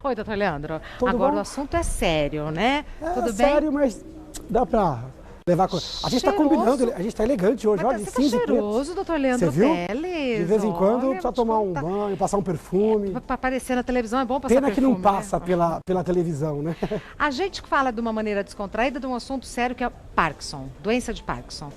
Oi, doutor Leandro. Tudo Agora bom? o assunto é sério, né? Tudo bem? Sério, mas dá pra levar... A gente tá combinando, a gente tá elegante hoje, olha, de Você tá cinza e preto. cheiroso, doutor Leandro Você viu? Teles. De vez em quando Olha, precisa vou te tomar um contar. banho, passar um perfume. Pra aparecer na televisão é bom passar Pena que perfume, não passa né? pela televisão, né? A gente fala de uma maneira descontraída de um assunto sério que é Parkinson, doença de Parkinson.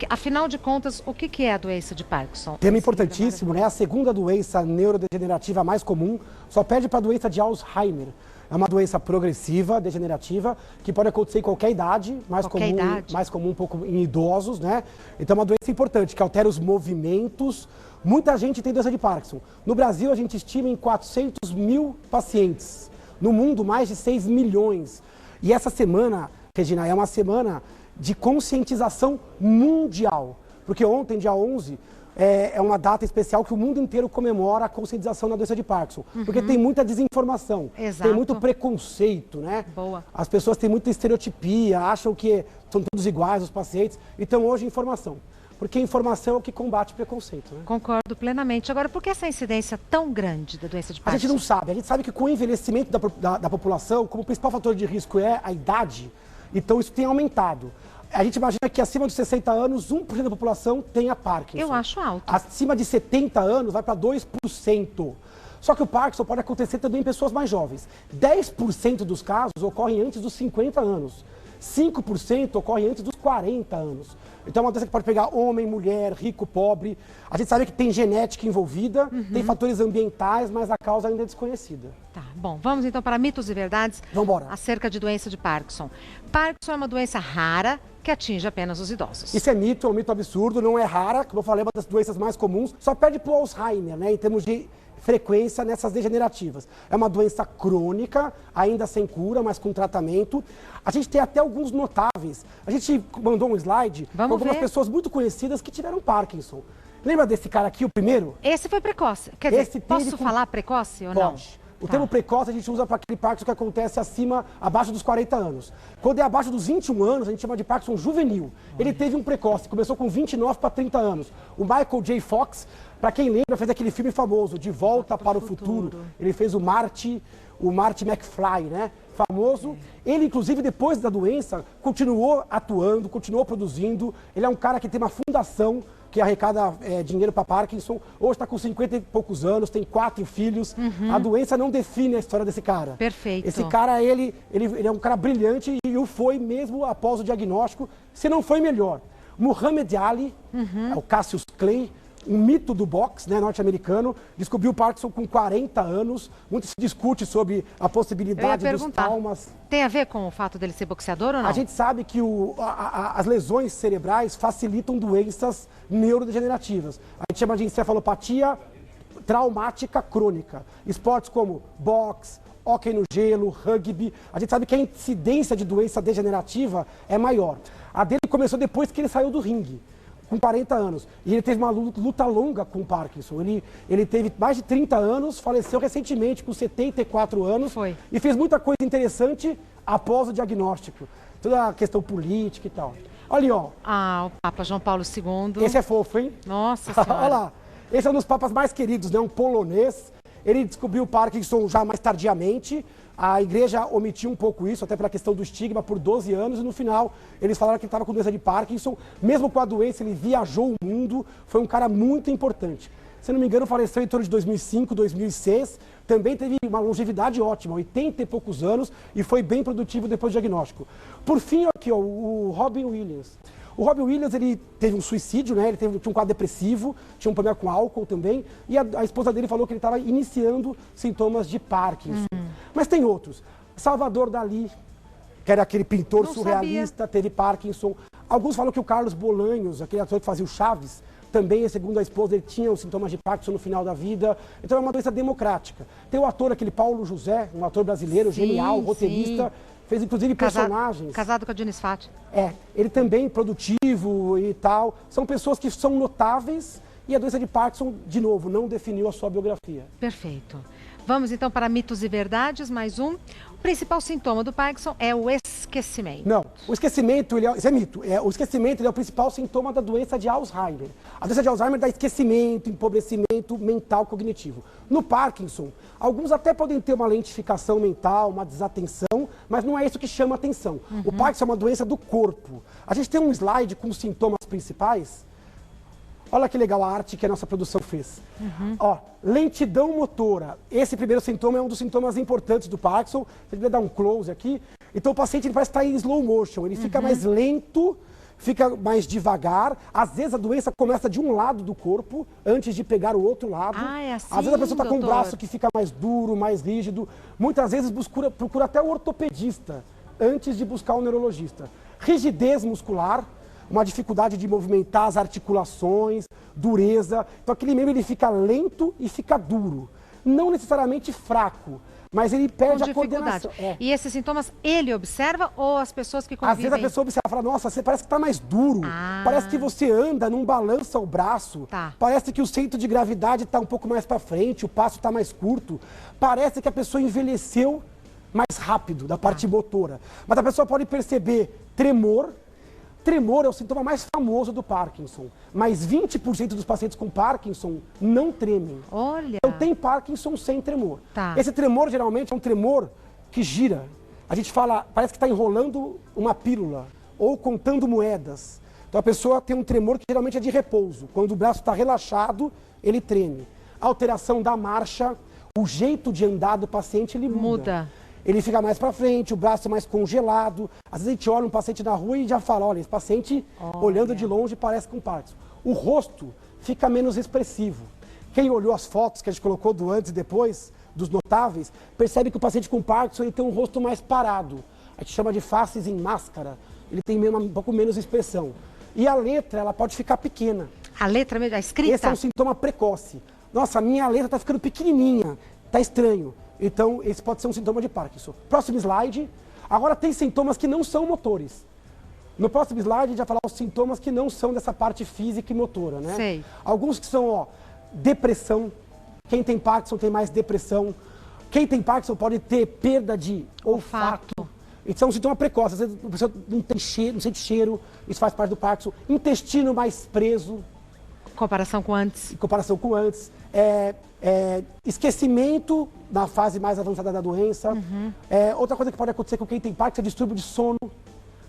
Afinal de contas, o que é a doença de Parkinson? Tema importantíssimo, né? A segunda doença neurodegenerativa mais comum, só perde para a doença de Alzheimer. É uma doença progressiva, degenerativa, que pode acontecer em qualquer idade, mais comum um pouco em idosos, né? Então é uma doença importante, que altera os movimentos. Muita gente tem doença de Parkinson. No Brasil, a gente estima em 400 mil pacientes. No mundo, mais de 6 milhões. E essa semana, Regina, é uma semana de conscientização mundial. Porque ontem, dia 11, é uma data especial que o mundo inteiro comemora a conscientização da doença de Parkinson. Porque tem muita desinformação, tem muito preconceito, né? Boa. As pessoas têm muita estereotipia, acham que são todos iguais os pacientes. Então, hoje, informação. Porque a informação é o que combate preconceito, né? Concordo plenamente. Agora, por que essa incidência tão grande da doença de A Parkinson? gente não sabe. A gente sabe que com o envelhecimento da população, como o principal fator de risco é a idade, então isso tem aumentado. A gente imagina que acima de 60 anos, 1% da população tenha Parkinson. Eu acho alto. Acima de 70 anos, vai para 2%. Só que o Parkinson pode acontecer também em pessoas mais jovens. 10% dos casos ocorrem antes dos 50 anos. 5% ocorrem antes dos 40 anos. Então é uma doença que pode pegar homem, mulher, rico, pobre. A gente sabe que tem genética envolvida, tem fatores ambientais, mas a causa ainda é desconhecida. Tá, bom, vamos então para mitos e verdades acerca de doença de Parkinson. Parkinson é uma doença rara que atinge apenas os idosos. Isso é um mito absurdo, não é rara, como eu falei, é uma das doenças mais comuns, só perde para o Alzheimer, né, em termos de frequência nessas degenerativas. É uma doença crônica, ainda sem cura, mas com tratamento. A gente tem até alguns notáveis. A gente mandou um slide com algumas pessoas muito conhecidas que tiveram Parkinson. Lembra desse cara aqui, o primeiro? Esse foi precoce. Quer dizer, posso falar precoce ou não? Pode. O termo precoce a gente usa para aquele Parkinson que acontece abaixo dos 40 anos. Quando é abaixo dos 21 anos, a gente chama de Parkinson juvenil. Ele teve um precoce, começou com 29 para 30 anos. O Michael J. Fox, para quem lembra, fez aquele filme famoso, De Volta para o Futuro. Ele fez o Marty McFly, né? Famoso. Ele, inclusive, depois da doença, continuou atuando, continuou produzindo. Ele é um cara que tem uma fundação que arrecada dinheiro para Parkinson. Hoje está com 50 e poucos anos, tem 4 filhos. A doença não define a história desse cara. Perfeito. Esse cara, ele é um cara brilhante e o foi mesmo após o diagnóstico, se não foi melhor. Muhammad Ali, é o Cassius Clay, um mito do boxe, né, norte-americano, descobriu o Parkinson com 40 anos. Muito se discute sobre a possibilidade dos traumas. Tem a ver com o fato dele ser boxeador ou não? A gente sabe que as lesões cerebrais facilitam doenças neurodegenerativas. A gente chama de encefalopatia traumática crônica. Esportes como boxe, hóquei no gelo, rugby. A gente sabe que a incidência de doença degenerativa é maior. A dele começou depois que ele saiu do ringue, com 40 anos. E ele teve uma luta longa com o Parkinson. Ele teve mais de 30 anos, faleceu recentemente com 74 anos. E fez muita coisa interessante após o diagnóstico. Toda a questão política e tal. Olha ali, ó. Ah, o Papa João Paulo II. Esse é fofo, hein? Nossa Senhora. Olha lá. Esse é um dos papas mais queridos, né? Um polonês. Ele descobriu o Parkinson já mais tardiamente. A igreja omitiu um pouco isso, até pela questão do estigma, por 12 anos. E no final, eles falaram que ele estava com doença de Parkinson. Mesmo com a doença, ele viajou o mundo. Foi um cara muito importante. Se não me engano, faleceu em torno de 2005, 2006. Também teve uma longevidade ótima, 80 e poucos anos. E foi bem produtivo depois do diagnóstico. Por fim, aqui, ó, o Robin Williams. O Robin Williams, ele teve um suicídio, né? Ele tinha um quadro depressivo, tinha um problema com álcool também. E a esposa dele falou que ele estava iniciando sintomas de Parkinson. Mas tem outros. Salvador Dalí, que era aquele pintor surrealista, teve Parkinson. Alguns falam que o Carlos Bolanhos, aquele ator que fazia o Chaves, também, segundo a esposa, ele tinha os sintomas de Parkinson no final da vida. Então é uma doença democrática. Tem o ator, aquele Paulo José, um ator brasileiro, genial, roteirista. Fez inclusive personagens. Casado com a Dionis Fati. Ele também produtivo e tal. São pessoas que são notáveis e a doença de Parkinson, de novo, não definiu a sua biografia. Perfeito. Vamos então para mitos e verdades, mais um. principal sintoma do Parkinson é o esquecimento. Não, o esquecimento, isso é mito. O esquecimento é o principal sintoma da doença de Alzheimer. A doença de Alzheimer dá esquecimento, empobrecimento mental cognitivo. No Parkinson, alguns até podem ter uma lentificação mental, uma desatenção, mas não é isso que chama atenção. O Parkinson é uma doença do corpo. A gente tem um slide com os sintomas principais. Olha que legal a arte que a nossa produção fez. Ó, lentidão motora. Esse primeiro sintoma é um dos sintomas importantes do Parkinson. A gente vai dar um close aqui. Então o paciente ele parece estar em slow motion. Ele fica mais lento, fica mais devagar. Às vezes a doença começa de um lado do corpo, antes de pegar o outro lado. Ah, é assim, Às vezes a pessoa está com um doutor? braço que fica mais duro, mais rígido. Muitas vezes procura até o ortopedista, antes de buscar o neurologista. Rigidez muscular. Uma dificuldade de movimentar as articulações, dureza. Então aquele membro ele fica lento e fica duro. Não necessariamente fraco, mas ele perde a coordenação. E esses sintomas ele observa ou as pessoas que convivem? Às vezes a pessoa observa e fala, nossa, você parece que está mais duro. Parece que você anda, não balança o braço. Parece que o centro de gravidade está um pouco mais para frente, o passo está mais curto. Parece que a pessoa envelheceu mais rápido da parte motora. Mas a pessoa pode perceber tremor. Tremor é o sintoma mais famoso do Parkinson, mas 20% dos pacientes com Parkinson não tremem. Olha! Então tem Parkinson sem tremor. Esse tremor geralmente é um tremor que gira. A gente fala, parece que está enrolando uma pílula ou contando moedas. Então a pessoa tem um tremor que geralmente é de repouso. Quando o braço está relaxado, ele treme. A alteração da marcha, o jeito de andar do paciente, ele muda. Ele fica mais para frente, o braço mais congelado. Às vezes a gente olha um paciente na rua e já fala, olha, esse paciente, olhando de longe, parece com Parkinson. O rosto fica menos expressivo. Quem olhou as fotos que a gente colocou do antes e depois, dos notáveis, percebe que o paciente com Parkinson ele tem um rosto mais parado. A gente chama de faces em máscara. Ele tem um pouco menos expressão. E a letra, ela pode ficar pequena. A letra mesmo, a escrita? Esse é um sintoma precoce. Nossa, a minha letra está ficando pequenininha, está estranho. Então, esse pode ser um sintoma de Parkinson. Próximo slide. Agora tem sintomas que não são motores. No próximo slide, a gente vai falar os sintomas que não são dessa parte física e motora, né? Sei. Alguns que são, depressão. Quem tem Parkinson tem mais depressão. Quem tem Parkinson pode ter perda de olfato. Isso é um sintoma precoce. Às vezes a pessoa não tem cheiro, não sente cheiro. Isso faz parte do Parkinson. Intestino mais preso. Comparação com antes. Em comparação com antes. Esquecimento na fase mais avançada da doença. Outra coisa que pode acontecer com quem tem Parkinson é distúrbio de sono,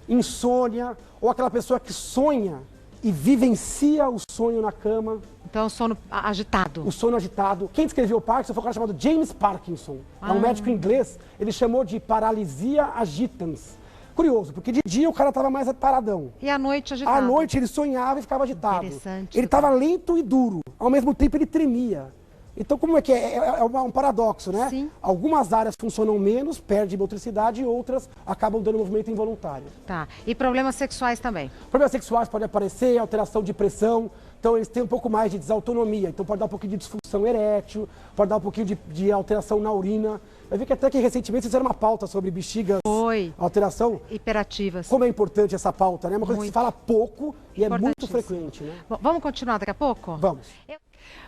insônia, ou aquela pessoa que sonha e vivencia o sonho na cama. Então, o sono agitado. O sono agitado. Quem descreveu o Parkinson foi um cara chamado James Parkinson. É um médico inglês. Ele chamou de paralisia agitans. Curioso, porque de dia o cara estava mais paradão. E à noite agitado. À noite ele sonhava e ficava agitado. Interessante. Ele estava lento e duro. Ao mesmo tempo ele tremia. Então, como é que é? É um paradoxo, né? Sim. Algumas áreas funcionam menos, perde motricidade, e outras acabam dando movimento involuntário. Tá. E problemas sexuais também? Problemas sexuais podem aparecer, alteração de pressão. Então, eles têm um pouco mais de desautonomia. Então, pode dar um pouquinho de disfunção erétil, pode dar um pouquinho de alteração na urina. Eu vi que até que recentemente fizeram uma pauta sobre bexigas, alteração. Hiperativas. Como é importante essa pauta, né? É uma coisa que se fala pouco e é muito frequente, né? Bom, vamos continuar daqui a pouco? Vamos.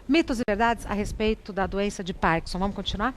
Mitos e verdades a respeito da doença de Parkinson. Vamos continuar?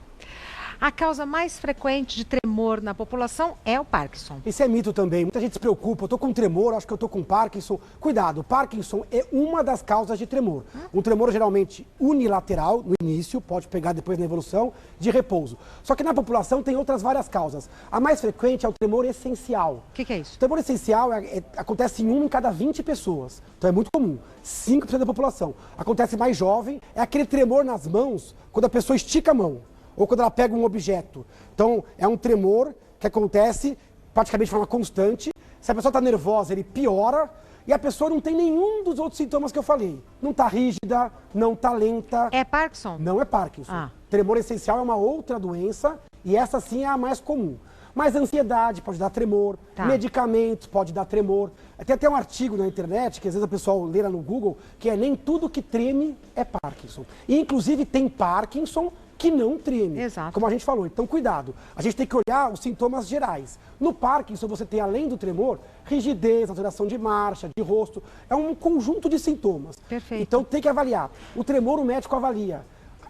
A causa mais frequente de tremor na população é o Parkinson. Isso é mito também. Muita gente se preocupa. Eu estou com tremor, acho que eu estou com Parkinson. Cuidado, Parkinson é uma das causas de tremor. Um tremor geralmente unilateral, no início, pode pegar depois na evolução, de repouso. Só que na população tem outras várias causas. A mais frequente é o tremor essencial. O que é isso? O tremor essencial acontece em 1 em cada 20 pessoas. Então é muito comum. 5% da população. Acontece mais jovem, é aquele tremor nas mãos, quando a pessoa estica a mão. Ou quando ela pega um objeto. Então, é um tremor que acontece praticamente de forma constante. Se a pessoa está nervosa, ele piora. E a pessoa não tem nenhum dos outros sintomas que eu falei. Não está rígida, não está lenta. É Parkinson? Não é Parkinson. Tremor essencial é uma outra doença e essa sim é a mais comum. Mas ansiedade pode dar tremor, medicamentos pode dar tremor. Tem até um artigo na internet, que às vezes o pessoal lê lá no Google, que é nem tudo que treme é Parkinson. E inclusive tem Parkinson que não treme, como a gente falou. Então, cuidado. A gente tem que olhar os sintomas gerais. No Parkinson, você tem, além do tremor, rigidez, alteração de marcha, de rosto. É um conjunto de sintomas. Perfeito. Então, tem que avaliar. O tremor, o médico avalia.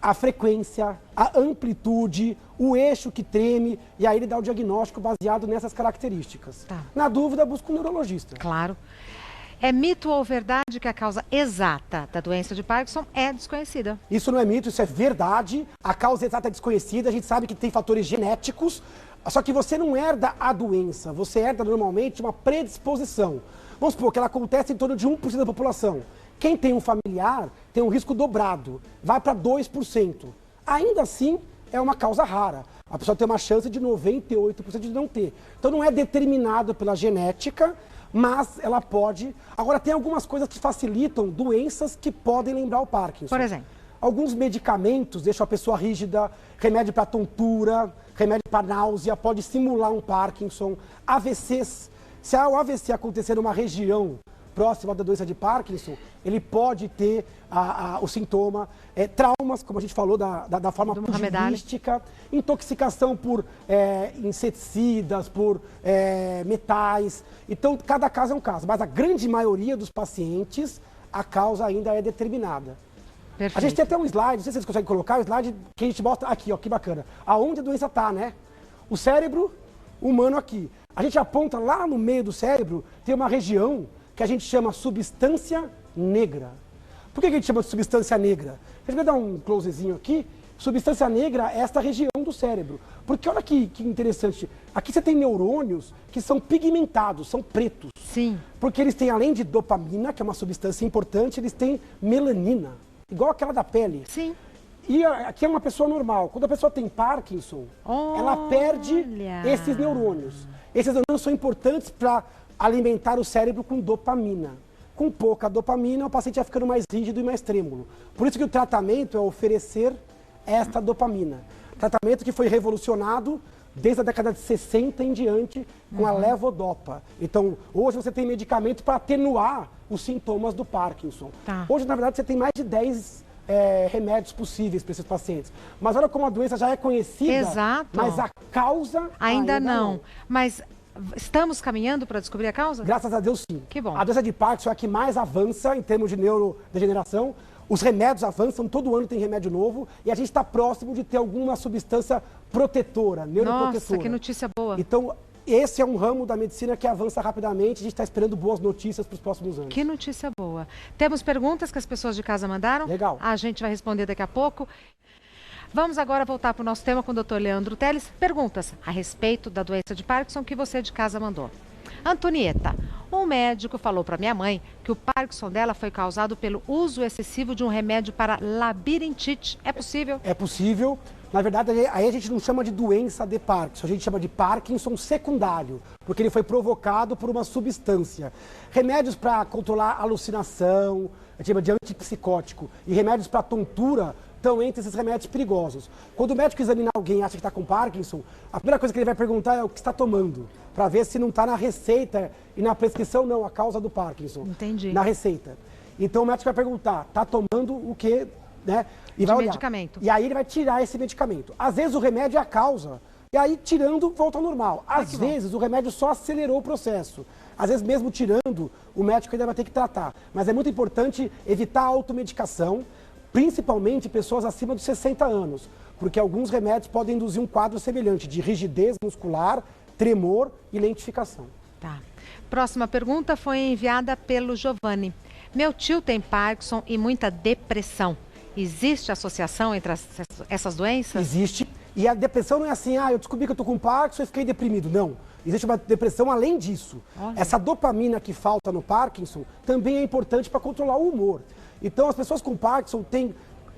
a frequência, a amplitude, o eixo que treme, e aí ele dá o diagnóstico baseado nessas características. Tá. Na dúvida, busca um neurologista. Claro. É mito ou verdade que a causa exata da doença de Parkinson é desconhecida? Isso não é mito, isso é verdade. A causa exata é desconhecida, a gente sabe que tem fatores genéticos, só que você não herda a doença, você herda normalmente uma predisposição. Vamos supor que ela acontece em torno de 1% da população. Quem tem um familiar tem um risco dobrado, vai para 2%. Ainda assim, é uma causa rara. A pessoa tem uma chance de 98% de não ter. Então não é determinado pela genética, mas ela pode... Agora, tem algumas coisas que facilitam doenças que podem lembrar o Parkinson. Por exemplo? Alguns medicamentos deixam a pessoa rígida, remédio para tontura, remédio para náusea, pode simular um Parkinson. AVCs, se o AVC acontecer numa região próxima da doença de Parkinson, ele pode ter o sintoma. Traumas, como a gente falou, da forma pugilística, intoxicação por inseticidas, por metais. Então, cada caso é um caso, mas a grande maioria dos pacientes, a causa ainda é determinada. Perfeito. A gente tem até um slide, não sei se vocês conseguem colocar, o slide que a gente mostra aqui, ó, que bacana. Aonde a doença está, né? O cérebro humano aqui. A gente aponta lá no meio do cérebro, tem uma região que a gente chama substância negra. Por que a gente chama de substância negra? A gente vai dar um closezinho aqui. Substância negra é esta região do cérebro. Porque olha que interessante, aqui você tem neurônios que são pigmentados, são pretos. Sim. Porque eles têm, além de dopamina, que é uma substância importante, eles têm melanina, igual aquela da pele. Sim. E aqui é uma pessoa normal. Quando a pessoa tem Parkinson, ela perde esses neurônios. Esses neurônios são importantes para alimentar o cérebro com dopamina. Com pouca dopamina, o paciente vai ficando mais rígido e mais trêmulo. Por isso que o tratamento é oferecer esta dopamina. Tratamento que foi revolucionado desde a década de 60 em diante com a levodopa. Então, hoje você tem medicamento para atenuar os sintomas do Parkinson. Tá. Hoje, na verdade, você tem mais de 10 remédios possíveis para esses pacientes. Mas olha como a doença já é conhecida, Exato. mas a causa Ainda não. Mas estamos caminhando para descobrir a causa? Graças a Deus, sim. Que bom. A doença de Parkinson é a que mais avança em termos de neurodegeneração. Os remédios avançam, todo ano tem remédio novo e a gente está próximo de ter alguma substância protetora, neuroprotetora. Nossa, que notícia boa. Então, esse é um ramo da medicina que avança rapidamente. A gente está esperando boas notícias para os próximos anos. Que notícia boa. Temos perguntas que as pessoas de casa mandaram? Legal. A gente vai responder daqui a pouco. Vamos agora voltar para o nosso tema com o Dr. Leandro Teles. Perguntas a respeito da doença de Parkinson que você de casa mandou. Antonieta, um médico falou para minha mãe que o Parkinson dela foi causado pelo uso excessivo de um remédio para labirintite. É possível? É possível. Na verdade, aí a gente não chama de doença de Parkinson, a gente chama de Parkinson secundário, porque ele foi provocado por uma substância. Remédios para controlar alucinação, a gente chama de antipsicótico, e remédios para tontura estão entre esses remédios perigosos. Quando o médico examinar alguém e acha que está com Parkinson, a primeira coisa que ele vai perguntar é o que está tomando, para ver se não está na receita e na prescrição, não, a causa do Parkinson. Entendi. Na receita. Então o médico vai perguntar, está tomando o quê? Né? E vai olhar. Medicamento. E aí ele vai tirar esse medicamento. Às vezes o remédio é a causa. E aí, tirando, volta ao normal. Às vezes o remédio só acelerou o processo. Às vezes, mesmo tirando, o médico ainda vai ter que tratar. Mas é muito importante evitar a automedicação, principalmente pessoas acima dos 60 anos. Porque alguns remédios podem induzir um quadro semelhante de rigidez muscular, tremor e lentificação. Tá. Próxima pergunta foi enviada pelo Giovanni. Meu tio tem Parkinson e muita depressão. Existe associação entre essas doenças? Existe. E a depressão não é assim, eu descobri que eu estou com Parkinson e fiquei deprimido. Não. Existe uma depressão além disso. Olha. Essa dopamina que falta no Parkinson também é importante para controlar o humor. Então, as pessoas com Parkinson têm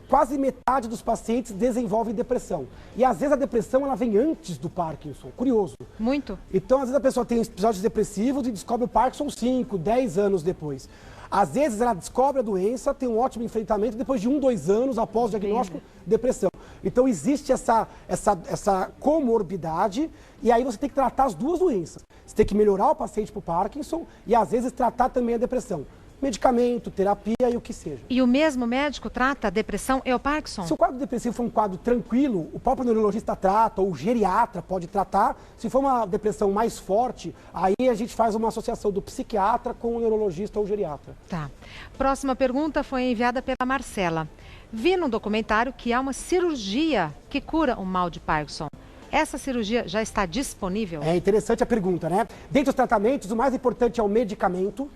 quase metade dos pacientes desenvolvem depressão. E às vezes a depressão ela vem antes do Parkinson. Curioso. Muito. Então, às vezes a pessoa tem episódios depressivos e descobre o Parkinson 5, 10 anos depois. Às vezes ela descobre a doença, tem um ótimo enfrentamento, depois de 1, 2 anos após o diagnóstico, depressão. Então existe essa comorbidade e aí você tem que tratar as duas doenças. Você tem que melhorar o paciente para o Parkinson e às vezes tratar também a depressão. Medicamento, terapia e o que seja. E o mesmo médico trata a depressão e o Parkinson? Se o quadro depressivo for um quadro tranquilo, o próprio neurologista trata, ou o geriatra pode tratar. Se for uma depressão mais forte, aí a gente faz uma associação do psiquiatra com o neurologista ou geriatra. Tá. Próxima pergunta foi enviada pela Marcela. Vi no documentário que há uma cirurgia que cura o mal de Parkinson. Essa cirurgia já está disponível? É interessante a pergunta, né? Dentre os tratamentos, o mais importante é o medicamento.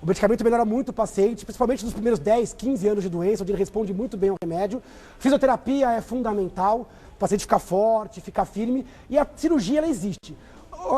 O medicamento melhora muito o paciente, principalmente nos primeiros 10, 15 anos de doença, onde ele responde muito bem ao remédio. Fisioterapia é fundamental, o paciente ficar forte, ficar firme. E a cirurgia, ela existe.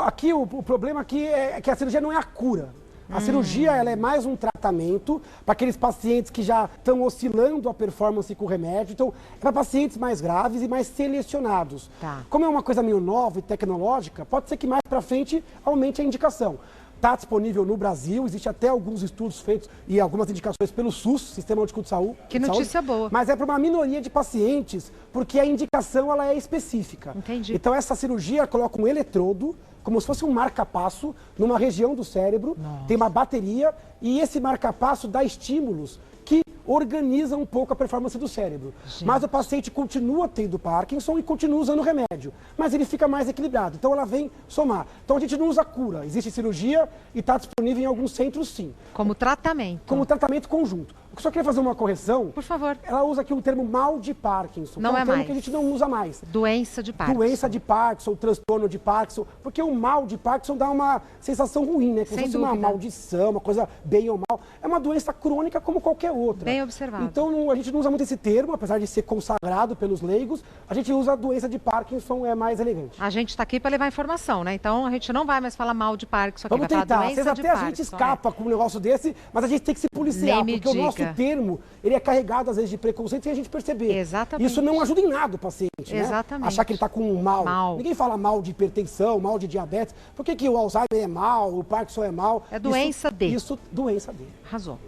Aqui, o problema aqui é que a cirurgia não é a cura. A cirurgia, ela é mais um tratamento para aqueles pacientes que já estão oscilando a performance com o remédio. Então, é para pacientes mais graves e mais selecionados. Tá. Como é uma coisa meio nova e tecnológica, pode ser que mais para frente aumente a indicação. Está disponível no Brasil, existe até alguns estudos feitos e algumas indicações pelo SUS, Sistema Único de Saúde. Que notícia boa. Mas é para uma minoria de pacientes, porque a indicação ela é específica. Entendi. Então essa cirurgia coloca um eletrodo, como se fosse um marca-passo, numa região do cérebro, tem uma bateria e esse marca-passo dá estímulos que organiza um pouco a performance do cérebro. Gente. Mas o paciente continua tendo Parkinson e continua usando remédio, mas ele fica mais equilibrado. Então ela vem somar. Então a gente não usa cura, existe cirurgia e está disponível em alguns centros sim. Como tratamento? Como tratamento conjunto. Eu só queria fazer uma correção. Por favor. Ela usa aqui o termo mal de Parkinson. Não que é é um termo mais. que a gente não usa mais. Doença de Parkinson. Doença de Parkinson, transtorno de Parkinson, porque o mal de Parkinson dá uma sensação ruim, né? Como se fosse uma maldição, uma coisa bem ou mal. É uma doença crônica como qualquer outra. Bem observado. Então a gente não usa muito esse termo, apesar de ser consagrado pelos leigos, a gente usa a doença de Parkinson, é mais elegante. A gente está aqui para levar informação, né? Então a gente não vai mais falar mal de Parkinson aqui, Vamos vai tentar, falar às vezes doença de até a Parkinson. gente escapa com um negócio desse, mas a gente tem que se policiar, Nem me porque o nosso diga. termo, ele é carregado às vezes de preconceito sem a gente perceber. Exatamente. Isso não ajuda em nada o paciente, né? Exatamente. Achar que ele está com um mal. Mal. Ninguém fala mal de hipertensão, mal de diabetes. Por que o Alzheimer é mal, o Parkinson é mal? É doença dele. Isso, doença dele. Arrasou.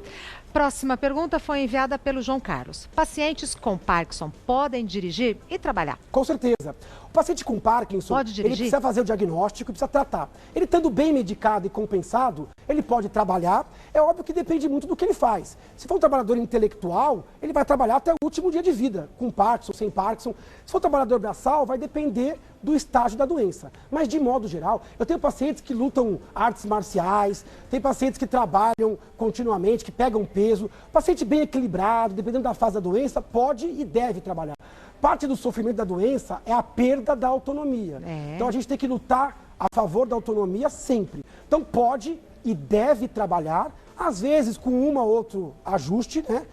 Próxima pergunta foi enviada pelo João Carlos. Pacientes com Parkinson podem dirigir e trabalhar? Com certeza. O paciente com Parkinson, Pode dirigir? ele precisa fazer o diagnóstico e precisa tratar. Ele estando bem medicado e compensado, ele pode trabalhar. É óbvio que depende muito do que ele faz. Se for um trabalhador intelectual, ele vai trabalhar até o último dia de vida, com Parkinson, sem Parkinson. Se for um trabalhador braçal, vai depender do estágio da doença. Mas, de modo geral, eu tenho pacientes que lutam artes marciais, tem pacientes que trabalham continuamente, que pegam peso. Paciente bem equilibrado, dependendo da fase da doença, pode e deve trabalhar. Parte do sofrimento da doença é a perda da autonomia. Então, a gente tem que lutar a favor da autonomia sempre. Então, pode e deve trabalhar, às vezes com um ou outro ajuste, né?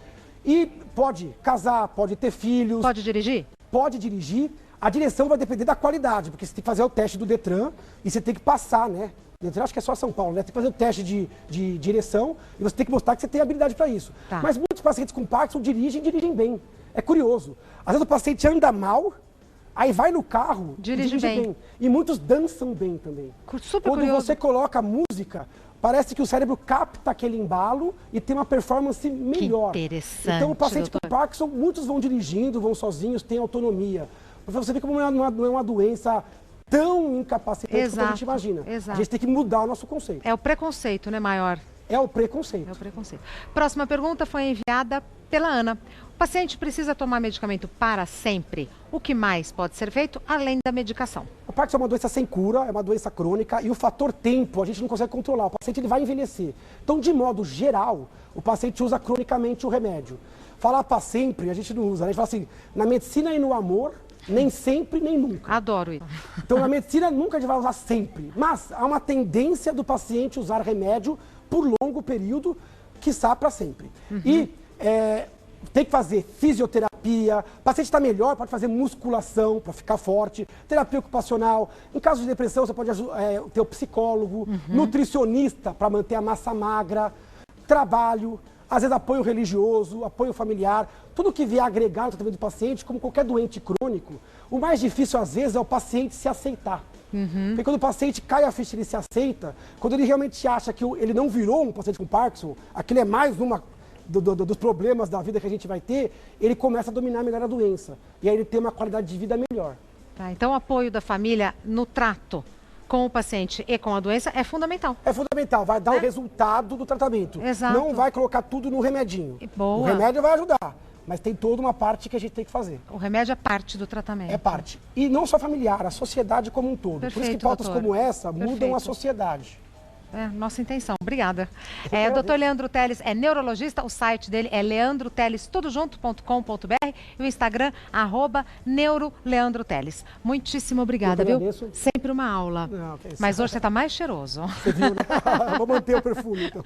E pode casar, pode ter filhos. Pode dirigir? Pode dirigir. A direção vai depender da qualidade, porque você tem que fazer o teste do Detran e você tem que passar, né? Detran acho que é só São Paulo, né? Tem que fazer o teste de direção e você tem que mostrar que você tem habilidade para isso. Tá. Mas muitos pacientes com Parkinson dirigem bem. É curioso. Às vezes o paciente anda mal, aí vai no carro Dirige e dirige bem. E muitos dançam bem também. Super Quando curioso. você coloca música, parece que o cérebro capta aquele embalo e tem uma performance melhor. Que interessante, Então o paciente doutor. com Parkinson, muitos vão dirigindo, vão sozinhos, têm autonomia. Para você ver como não é uma doença tão incapacitante quanto a gente imagina. Exato. A gente tem que mudar o nosso conceito. É o preconceito, né, maior? É o preconceito. É o preconceito. Próxima pergunta foi enviada pela Ana. O paciente precisa tomar medicamento para sempre? O que mais pode ser feito além da medicação? O Parkinson é uma doença sem cura, é uma doença crônica e o fator tempo a gente não consegue controlar. O paciente ele vai envelhecer. Então, de modo geral, o paciente usa cronicamente o remédio. Falar para sempre a gente não usa. A gente fala assim, na medicina e no amor, nem sempre, nem nunca. Adoro isso. Então, na medicina, nunca a gente vai usar sempre. Mas há uma tendência do paciente usar remédio por longo período, quiçá para sempre. E tem que fazer fisioterapia. O paciente está melhor, pode fazer musculação para ficar forte, terapia ocupacional. Em caso de depressão, você pode ter o psicólogo, nutricionista para manter a massa magra, trabalho. Às vezes apoio religioso, apoio familiar, tudo que vier agregar no tratamento do paciente, como qualquer doente crônico, o mais difícil às vezes é o paciente se aceitar. Porque quando o paciente cai a ficha, ele se aceita, quando ele realmente acha que ele não virou um paciente com Parkinson, aquele é mais uma dos problemas da vida que a gente vai ter, ele começa a dominar melhor a doença. E aí ele tem uma qualidade de vida melhor. Tá, então o apoio da família no trato com o paciente e com a doença é fundamental. É fundamental, vai dar o resultado do tratamento. Exato. Não vai colocar tudo no remedinho. Boa. O remédio vai ajudar, mas tem toda uma parte que a gente tem que fazer. O remédio é parte do tratamento. É parte. E não só familiar, a sociedade como um todo. Por isso que Perfeito, pautas doutor. como essa mudam Perfeito. a sociedade. É nossa intenção. Obrigada. Dr. Leandro Teles é neurologista, o site dele é leandrotelestudojunto.com.br e o Instagram, @neuroleandroteles. Muitíssimo obrigada, viu? Sempre uma aula. Não, mas hoje você está mais cheiroso. Você viu, né? Vou manter o perfume, então.